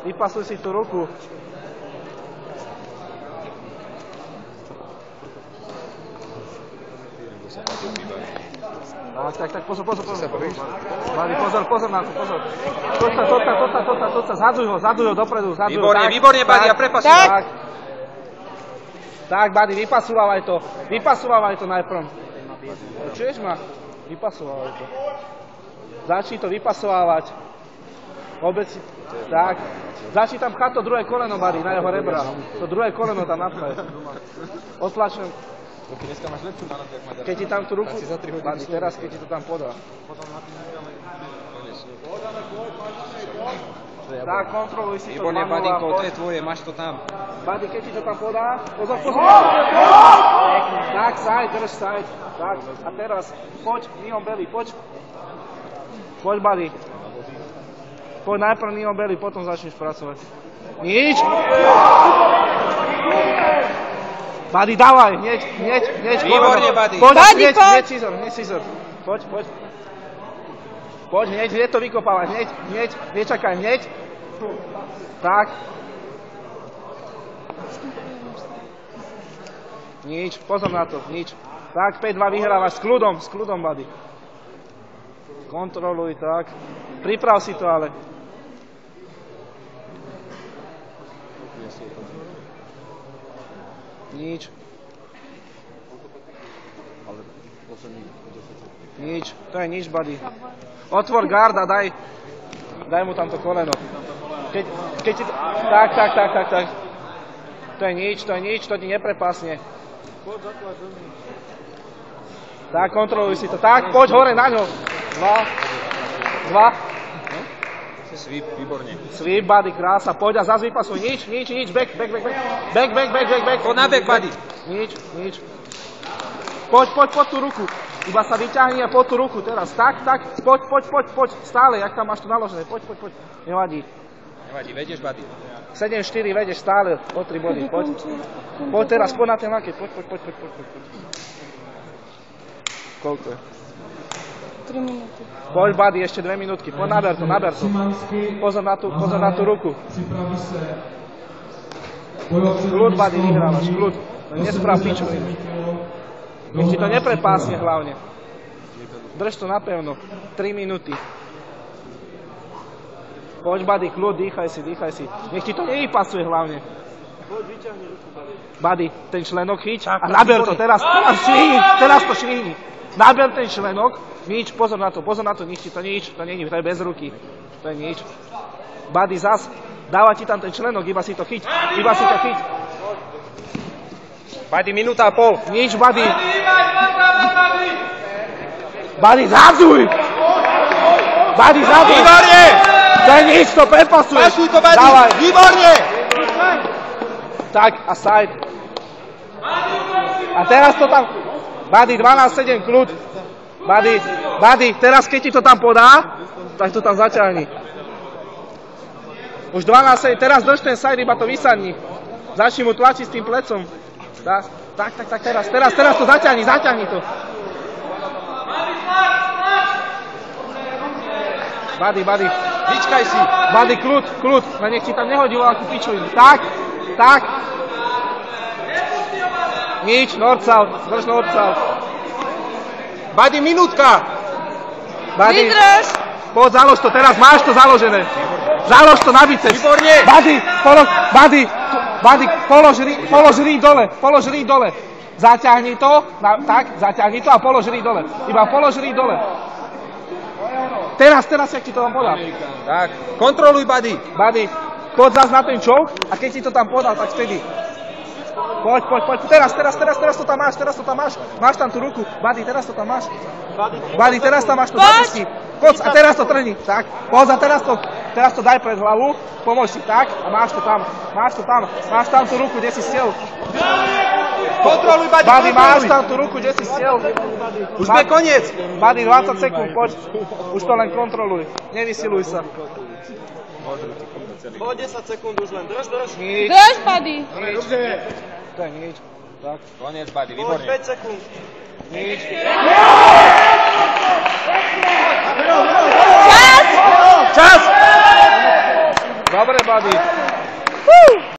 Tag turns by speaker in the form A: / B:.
A: Vypasuj si tú ruku. Tak, pozor. Bady, pozor na to, pozor. Toď sa, zhaduj ho dopredu,
B: Výborne, Bady, a prepasuj.
A: Tak, Bady, vypasúvaj to najprv. Počuješ ma? Vypasúvaj to. Začni to vypasovávať. Tak. Začni tam pchať to druhé koleno, Bady, na jeho rebra. To druhé koleno tam napchaj. Otlačujem. Keď ti tam tú ruku... Bady, teraz, keď ti to tam podá. Tak, kontroluj si to.
B: Výborne, Badinko, to je tvoje, máš to tam.
A: Bady, keď ti to tam podá, pozor. Tak, drž side. Tak, a teraz, poď, Neon Belly, poď. Poď, Bady. Poď najprv Neon Belly, potom začneš pracovať. Nič. Bady, dávaj, hneď.
B: Výborne, Bady.
A: Poď, hneď, Scissor. Poď. Poď, hneď to vykopávaj, hneď, nečakaj, hneď. Tak. Nič, pozor na to, nič. Tak, 5-2 vyhrávaš, s kľudom, Bady. Kontroluj, tak. Priprav si to, ale. Nič, to je nič, Bady. Otvor garda, daj mu tam to koleno. Keď ti to... Tak. To je nič, to ti neprepásne. Tak, kontroluj si to. Tak, poď hore na ňo. 2.
B: Sweep, výborne.
A: Sweep, Bady, krása. Poď a zase vypasuj. Nič. Back.
B: Poď na back, Bady.
A: Nič. Poď tú ruku. Iba sa vyťahni a poď tú ruku teraz. Tak. Poď. Stále, jak tam máš to naložené. Poď. Nevadí,
B: vedieš, Bady.
A: 7-4, vedieš stále. O 3 body, poď. Poď teraz, poď na ten laket. Poď. Koľko je?
C: 3 minúty.
A: Poď, Bady, ešte 2 minútky. Poď, naber to. Pozor na tú ruku. Kľud, Bady, vyhrávaš, kľud. Nesprav pičovinu. Nech ti to neprepásne hlavne. Drž to napevno. 3 minúty. Poď, Bady, kľud, dýchaj si. Nech ti to nevypasuje hlavne. Poď, vyťahni ruku, Bady, ten členok chyť a naber to teraz. Teraz to švihni. Naber ten členok. Nič, pozor na to, nič, to nie je bez ruky. To je nič. Bady, zas, dáva ti tam ten členok, iba si to chyť.
B: Bady, minúta a pol.
A: Nič, Bady. Bady, zadzuj!
B: Výborne!
A: To je nič, to prepasuješ.
B: Pasuj to, Bady.
A: Dávaj.
B: Výborne!
A: Tak, a side. A teraz to tam... Bady, 12-7, kľud. Bady, teraz keď ti to tam podá, tak to tam zaťahni. Už 12-7, teraz drž ten side, iba to vysadni. Začni mu tlačiť s tým plecom. Tak, teraz to zaťahni to. Bady.
B: Vyčkaj si.
A: Bady, kľud, nech ti tam nehodí voľakú pičovinu. Tak. Nič, drž north south.
B: Bady, minútka.
A: Bady,
C: vydrž.
A: poď, založ to, teraz máš to založené. Založ to na biceps.
B: Výborne.
A: Bady, polož rí dole. Zaťahni to a polož rí dole. Iba polož rí dole. Teraz, jak ti to tam podá.
B: Tak, kontroluj, Bady.
A: Bady, poď zás na ten choke a keď ti to tam podá, tak vtedy. Poď. Teraz to tam máš. Máš tam tú ruku. Bady, teraz to tam máš. Bady, teraz tam máš to zapisky. Poď a teraz to trhni. Tak, poď a teraz to daj pred hlavu. Pomôž si tak a máš to tam. Máš tam tú ruku, kde si stiel.
B: Kontroluj, Bady.
A: Bady, máš tam tú ruku, kde si stiel.
B: Už je koniec.
A: Bady, 20 sekúnd, poď. Už to len kontroluj. Nevysiluj sa.
D: Po 10 sekúnd už len drž.
C: Drž, Bady.
A: To je nič. Tak.
B: Koniec, Bady,
D: Poď
B: výborne.
D: 5 sekúnd.
A: Nič.
B: Čas!
A: 2 Dobre, Bady.